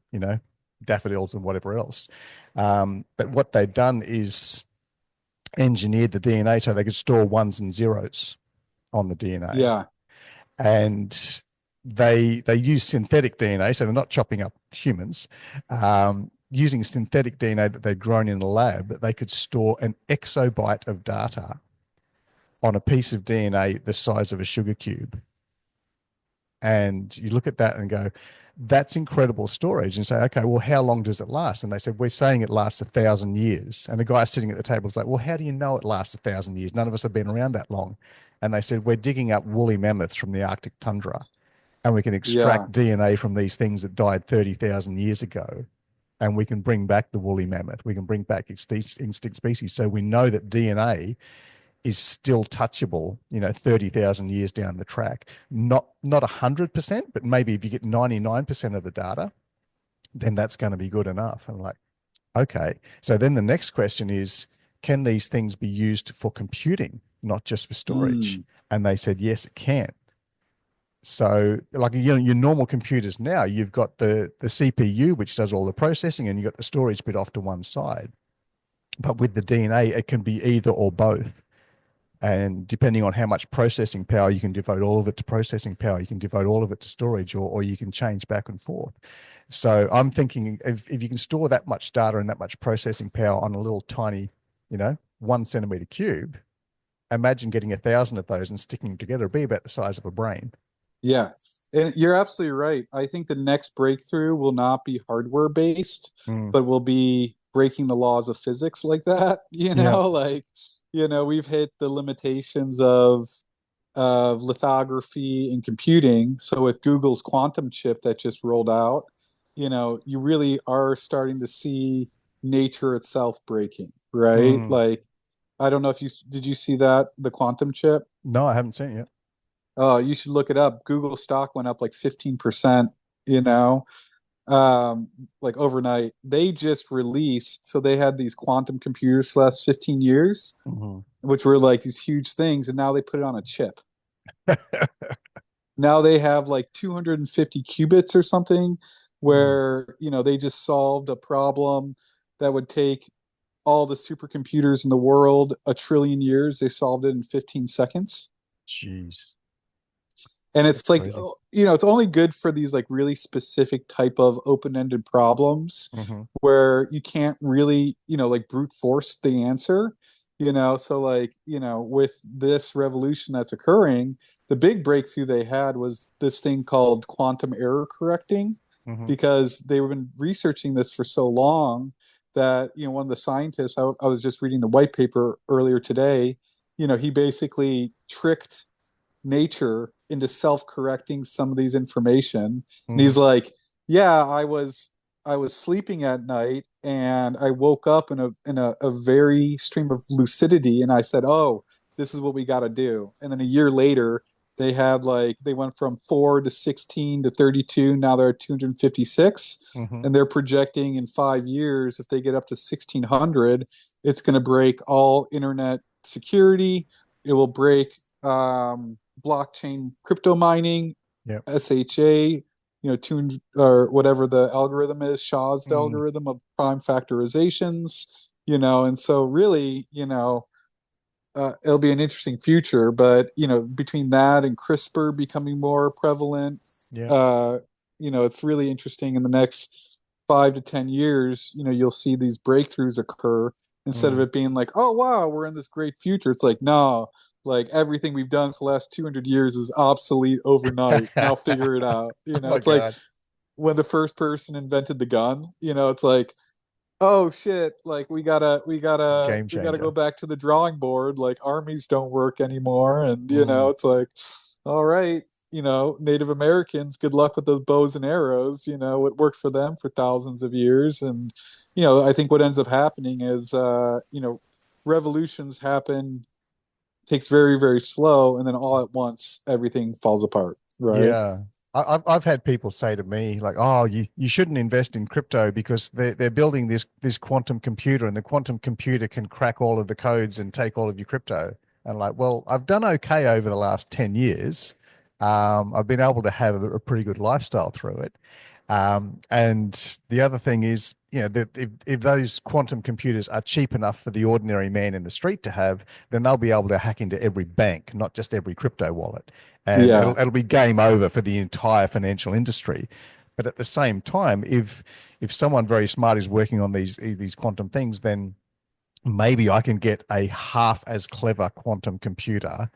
daffodils and whatever else. But what they've done is engineered the DNA so they could store ones and zeros on the DNA, Yeah. and they use synthetic DNA, so they're not chopping up humans. Using synthetic DNA that they've grown in a lab, they could store an exobyte of data on a piece of DNA the size of a sugar cube. And you look at that and go, that's incredible storage. And say, okay, well, how long does it last? And they said, we're saying it lasts 1,000 years. And the guy sitting at the table is like, well, how do you know it lasts 1,000 years? None of us have been around that long. And they said, we're digging up woolly mammoths from the Arctic tundra, and we can Yeah. extract DNA from these things that died 30,000 years ago. And we can bring back the woolly mammoth. We can bring back extinct species. So we know that DNA is still touchable, 30,000 years down the track. Not 100%, but maybe if you get 99% of the data, then that's going to be good enough. And like, okay. So then the next question is, can these things be used for computing, not just for storage? Mm. And they said, yes, it can. So like, your normal computers now, you've got the CPU, which does all the processing, and you've got the storage bit off to one side. But with the DNA, it can be either or both. And depending on how much processing power, you can devote all of it to processing power, you can devote all of it to storage, or you can change back and forth. So I'm thinking if you can store that much data and that much processing power on a little tiny, 1 centimeter cube, imagine getting 1,000 of those and sticking them together. It'd be about the size of a brain. Yeah. And you're absolutely right. I think the next breakthrough will not be hardware based, Mm. but will be breaking the laws of physics like that. Yeah. Like, we've hit the limitations of lithography and computing. So with Google's quantum chip that just rolled out, you really are starting to see nature itself breaking, right? Mm. Like, I don't know if did you see that, the quantum chip? No, I haven't seen it yet. Oh, you should look it up. Google stock went up like 15%, you know, um, like overnight. They just released, so they had these quantum computers for the last 15 years, Mhm. which were like these huge things, and now they put it on a chip. Now they have like 250 qubits or something, Mm. where, they just solved a problem that would take all the supercomputers in the world a trillion years. They solved it in 15 seconds. Jeez, And that's it's like, crazy. it's only good for these like really specific type of open-ended problems Hmm. where you can't really, like brute force the answer. So like, with this revolution that's occurring, the big breakthrough they had was this thing called quantum error correcting, Hmm. because they've been researching this for so long that, one of the scientists, I was just reading the white paper earlier today, he basically tricked nature into self-correcting some of these information. And Hmm. he's like, yeah, I was sleeping at night and I woke up in a very stream of lucidity, and I said, oh, this is what we got to do. And then a year later, they went from 4 to 16 to 32. Now they're at 256, Hmm. and they're projecting in 5 years, if they get up to 1600, it's going to break all internet security. It will break blockchain crypto mining, Yep. SHA, tuned or whatever the algorithm is, Shaw's Mm. algorithm of prime factorizations, and so really, it'll be an interesting future. But between that and CRISPR becoming more prevalent, Yep. uh, it's really interesting. In the next 5 to 10 years, you'll see these breakthroughs occur. Instead of Mm. it being like, oh wow, we're in this great future, it's like, no, like everything we've done for the last 200 years is obsolete overnight. Now figure it out. Oh my It's like God. when the first person invented the gun. It's like, oh shit, like Game we gotta go changer. back to the drawing board. Like armies don't work anymore. And Mm. it's like, all right, Native Americans, good luck with those bows and arrows. It worked for them for thousands of years. And I think what ends up happening is revolutions happen, takes very, very slow, and then all at once everything falls apart, right? Yeah. I've had people say to me like, "Oh, you shouldn't invest in crypto because they're building this quantum computer, and the quantum computer can crack all of the codes and take all of your crypto." And like, well, I've done okay over the last 10 years. I've been able to have a pretty good lifestyle through it. And the other thing is, that if those quantum computers are cheap enough for the ordinary man in the street to have, then they'll be able to hack into every bank, not just every crypto wallet. And Yeah, it'll be game over for the entire financial industry. But at the same time, if someone very smart is working on these quantum things, then maybe I can get a half as clever quantum computer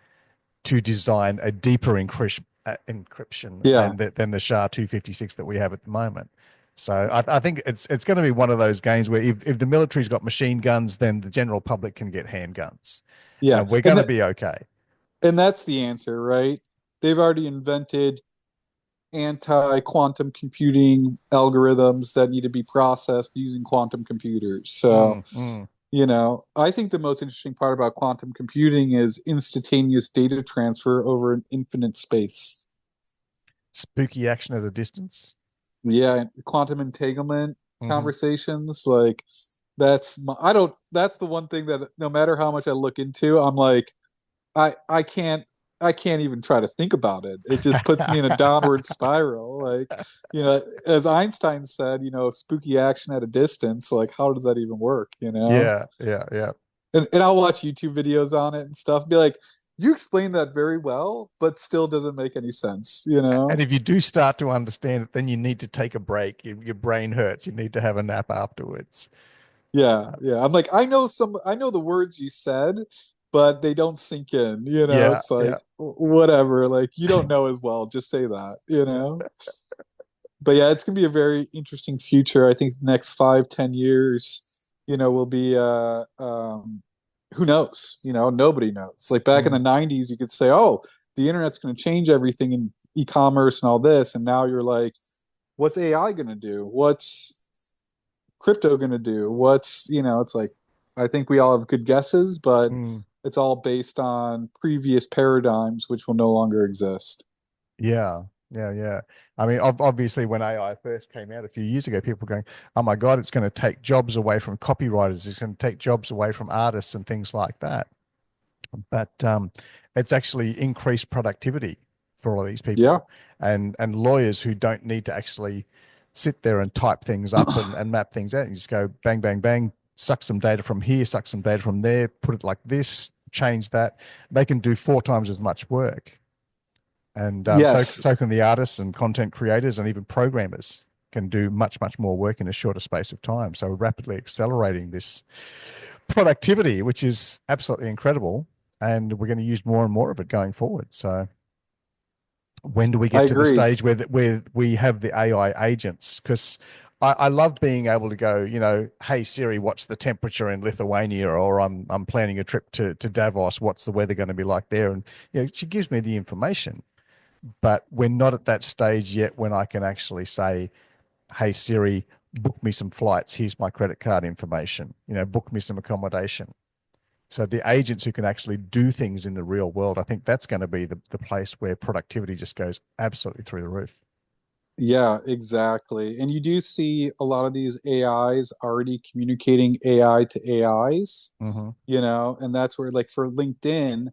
to design a deeper encryption yeah, than the SHA-256 that we have at the moment. So I think it's going to be one of those games where if the military's got machine guns, then the general public can get handguns, yeah. and we're And going to be okay. that's the answer, right? They've already invented anti-quantum computing algorithms that need to be processed using quantum computers. So, Mm, mm. I think the most interesting part about quantum computing is instantaneous data transfer over an infinite space. Spooky action at a distance. Yeah, quantum entanglement Hmm. conversations, like I don't, that's the one thing that no matter how much I look into, I'm like, I can't, I can't even try to think about it. It just puts me in a downward spiral. Like, as Einstein said, spooky action at a distance. Like, how does that even work? Yeah, yeah, yeah. And I'll watch YouTube videos on it and stuff. Be like, you explained that very well, but still doesn't make any sense, you And know? if you do start to understand it, then you need to take a break. Your brain hurts. You need to have a nap afterwards. Yeah, yeah. I'm like, I know the words you said, but they don't sink in, you know? Yeah, It's yeah. like, whatever. Like, you don't know as well. Just say that, you know? But yeah, it's gonna be a very interesting future. I think the next 5, 10 years, will be who knows? Nobody knows. Like back in the Mm, 90s, you could say, oh, the internet's gonna change everything in e-commerce and all this. And now you're like, what's AI gonna do? What's crypto gonna do? It's like I think we all have good guesses, but mm. it's all based on previous paradigms which will no longer exist. Yeah, yeah, yeah. I mean, obviously, when AI first came out a few years ago, people were going, "Oh my God, it's going to take jobs away from copywriters. It's going to take jobs away from artists and things like that." But it's actually increased productivity for all of these Yeah. people, and lawyers who don't need to actually sit there and type things up and map things out. You just go bang, bang, bang, suck some data from here, suck some data from there, put it like this, change that. They can do 4 times as much work. And Yes, so can the artists and content creators and even programmers can do much, much more work in a shorter space of time. So we're rapidly accelerating this productivity, which is absolutely incredible. And we're going to use more and more of it going forward. So when do we I get to the agree. stage where we have the AI agents? Because I love being able to go, hey Siri, what's the temperature in Lithuania? Or I'm planning a trip to Davos. What's the weather going to be like there? And she gives me the information, but we're not at that stage yet when I can actually say, hey Siri, book me some flights. Here's my credit card information. Book me some accommodation. So the agents who can actually do things in the real world, I think that's going to be the place where productivity just goes absolutely through the roof. Yeah, exactly. And you do see a lot of these AIs already communicating AI to AIs, Mm-hmm. and that's where, like, for LinkedIn,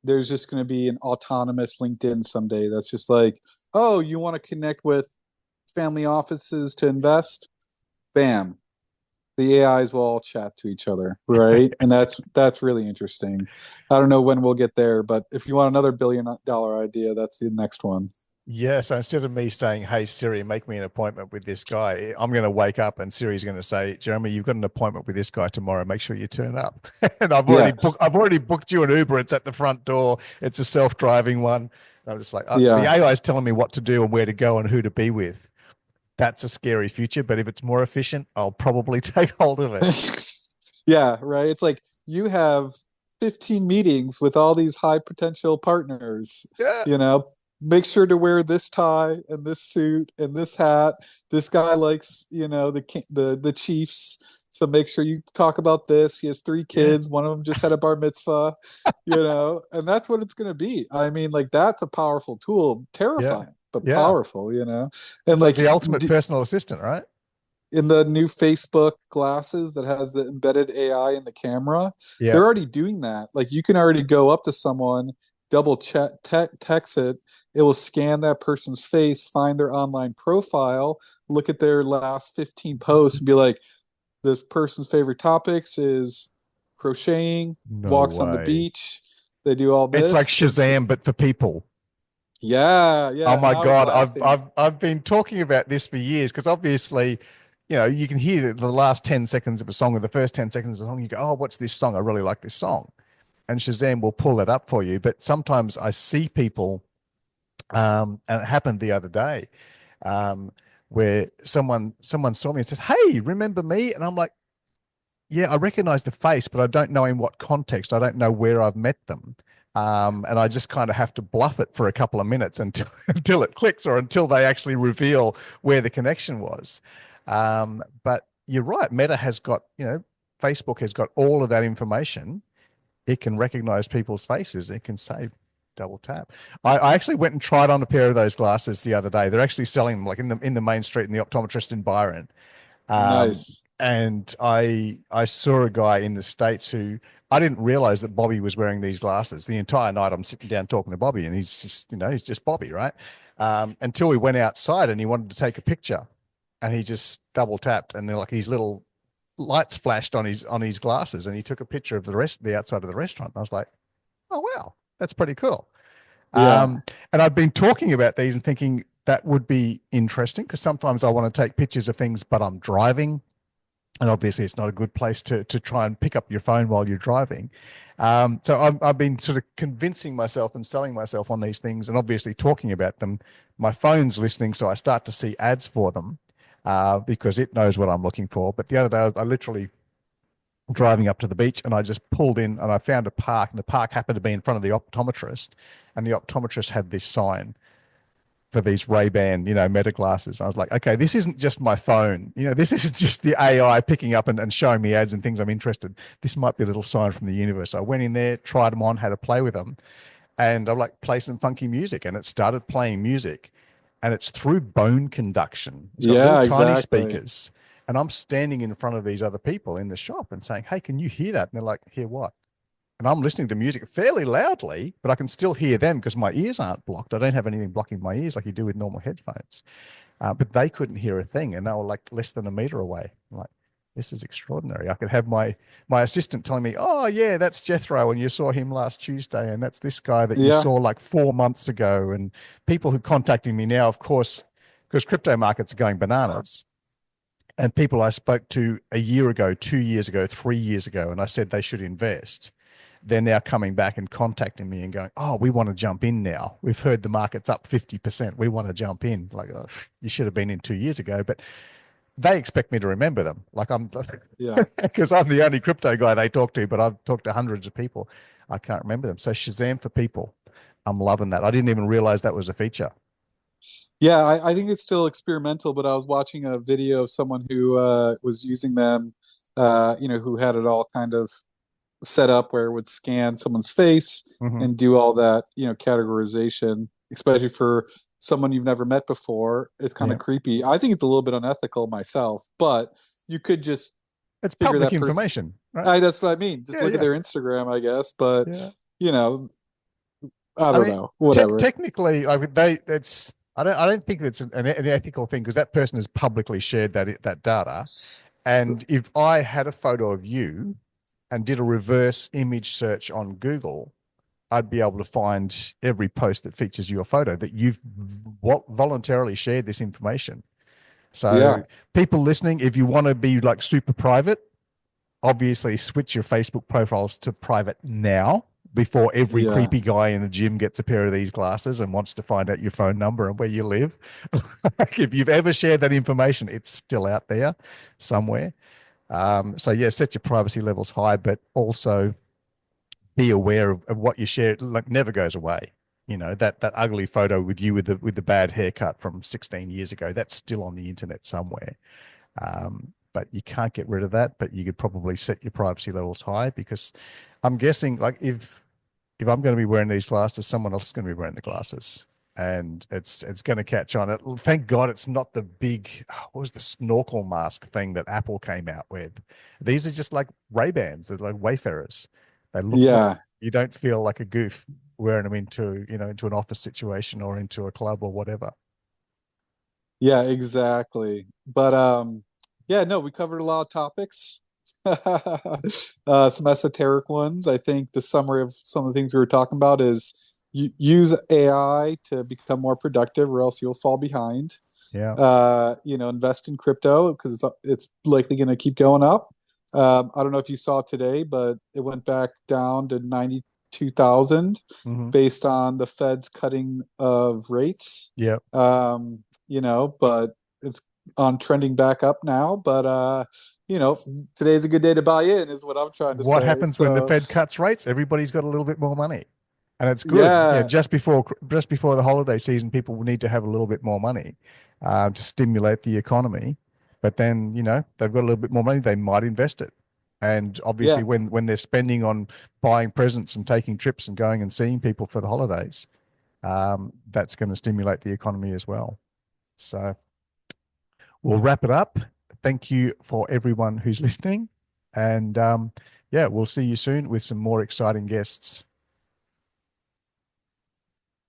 there's just going to be an autonomous LinkedIn someday that's just like, oh, you want to connect with family offices to invest? Bam. The AIs will all chat to each other, right? And that's really interesting. I don't know when we'll get there, but if you want another $1 billion idea, that's the next one. Yeah, so instead of me saying, "Hey Siri, make me an appointment with this guy," I'm going to wake up and Siri's going to say, "Jeremy, you've got an appointment with this guy tomorrow. Make sure you turn up." And Yeah. I've already booked you an Uber. It's at the front door. It's a self-driving one. And I'm just like, the Yeah. AI is telling me what to do and where to go and who to be with. That's a scary future, but if it's more efficient, I'll probably take hold of it. Yeah, right. It's like you have 15 meetings with all these high potential partners, Yeah, you know. Make sure to wear this tie and this suit and this hat. This guy likes, the Chiefs. So make sure you talk about this. He has three yeah, kids. One of them just had a bar mitzvah, and that's what it's going to be. I mean, like, that's a powerful tool, yeah, terrifying, but yeah. powerful. And It's like like, the ultimate personal assistant, right? in the new Facebook glasses that has the embedded AI in the camera, Yeah. they're already doing that. Like, you can already go up to someone, double check, text it. It will scan that person's face, find their online profile, look at their last 15 posts, and be like, this person's favorite topics is crocheting, No walks on the way. beach. They do all It's like this. It's Shazam, but for people. Yeah, Oh yeah. my And I was God, I've laughing. I've I've been talking about this for years because obviously, you can hear the last 10 seconds of a song or the first 10 seconds of a song, you go, "Oh, what's this song? I really like this song." And Shazam will pull that up for you. But sometimes I see people, and it happened the other day, um, where someone saw me and said, "Hey, remember me?" And I'm like, yeah, I recognize the face, but I don't know in what context. I don't know where I've met them. And I just kind of have to bluff it for a couple of minutes until until it clicks or until they actually reveal where the connection was. But you're right. Meta has got, Facebook has got all of that information. It can recognize people's faces. It can say double tap. I actually went and tried on a pair of those glasses the other day. They're actually selling them like in the main street in the optometrist in Byron. Nice. And I saw a guy in the States who I didn't realize that Bobby was wearing these glasses. The entire night I'm sitting down talking to Bobby, and he's just Bobby, right? Until we went outside and he wanted to take a picture, and he just double tapped, and they're like his little lights flashed on his glasses, and he took a picture of the outside of the restaurant. And I was like, oh wow, that's pretty cool. Yeah. And I've been talking about these and thinking that would be interesting because sometimes I want to take pictures of things, but I'm driving, and obviously it's not a good place to try and pick up your phone while you're driving. So I've been sort of convincing myself and selling myself on these things, and obviously talking about them. My phone's listening, so I start to see ads for them because it knows what I'm looking for. But the other day, I literally driving up to the beach, and I just pulled in and I found a park, and the park happened to be in front of the optometrist, and the optometrist had this sign for these Ray-Ban, Meta glasses. I was like, okay, this isn't just my phone. This isn't just the AI picking up and showing me ads and things I'm interested. This might be a little sign from the universe. So I went in there, tried them on, had a play with them, and I'm like, play some funky music. And it started playing music, and it's through bone conduction. It's got little Yeah, tiny exactly. speakers. And I'm standing in front of these other people in the shop and saying, hey, can you hear that? And they're like, hear what? And I'm listening to music fairly loudly, but I can still hear them because my ears aren't blocked. I don't have anything blocking my ears like you do with normal headphones. But they couldn't hear a thing, and they were like less than a meter away. I'm like, this is extraordinary. I could have my assistant telling me, "Oh yeah, that's Jethro, and you saw him last Tuesday, and that's this guy that you Yeah. saw like 4 months ago." And people who are contacting me now, of course, because crypto markets are going bananas. And people I spoke to a year ago, 2 years ago, 3 years ago, and I said they should invest, they're now coming back and contacting me and going, "Oh, we want to jump in now. We've heard the market's up 50%. We want to jump in." Like, oh, you should have been in 2 years ago, but they expect me to remember them. Like I'm, Yeah. because I'm the only crypto guy they talk to, but I've talked to hundreds of people. I can't remember them. So Shazam for people. I'm loving that. I didn't even realize that was a feature. Yeah, I think it's still experimental, but I was watching a video of someone who was using them, who had it all kind of set up where it would scan someone's face Hmm. and do all that, categorization, especially for someone you've never met before. It's kind Yeah. of creepy. I think it's a little bit unethical myself, but you could just It's figure public that person. information, right? That's what I mean. Just Yeah. look at Yeah. their Instagram, I guess. But Yeah. you know, I I don't mean, know. Whatever. technically, like it's I don't think it's an ethical thing because that person has publicly shared that data. And if I had a photo of you and did a reverse image search on Google, I'd be able to find every post that features your photo that you've voluntarily shared this information. Yeah. So people listening, if you want to be like super private, obviously switch your Facebook profiles to private now before every Yeah. creepy guy in the gym gets a pair of these glasses and wants to find out your phone number and where you live. Like if you've ever shared that information, it's still out there somewhere. So yeah, set your privacy levels high, but also be aware of what you share. Like never goes away. That ugly photo with you with the bad haircut from 16 years ago, that's still on the internet somewhere. But you can't get rid of that. But you could probably set your privacy levels high because I'm guessing like if I'm going to be wearing these glasses, someone else is going to be wearing the glasses, and it's going to catch on. Thank God it's not the big what was the snorkel mask thing that Apple came out with. These are just like Ray-Bans. They're like Wayfarers. They look like Yeah. you don't feel like a goof wearing them into an office situation or into a club or whatever. Yeah, exactly. But yeah, no, we covered a lot of topics. Some esoteric ones. I think the summary of some of the things we were talking about is use AI to become more productive, or else you'll fall behind. Yeah. Invest in crypto because it's likely going to keep going up. I don't know if you saw today, but it went back down to 92,000 Hmm. based on the Fed's cutting of rates. Yeah. But it's on trending back up now. But today's a good day to buy in, is what I'm trying to What say. happens when the So Fed cuts rates? Everybody's got a little bit more money, and it's good. yeah, Just before the holiday season, people will need to have a little bit more money to stimulate the economy. But then they've got a little bit more money, they might invest it. And obviously, yeah, when they're spending on buying presents and taking trips and going and seeing people for the holidays, that's going to stimulate the economy as well. So we'll wrap it up. Thank you for everyone who's listening. And yeah, we'll see you soon with some more exciting guests.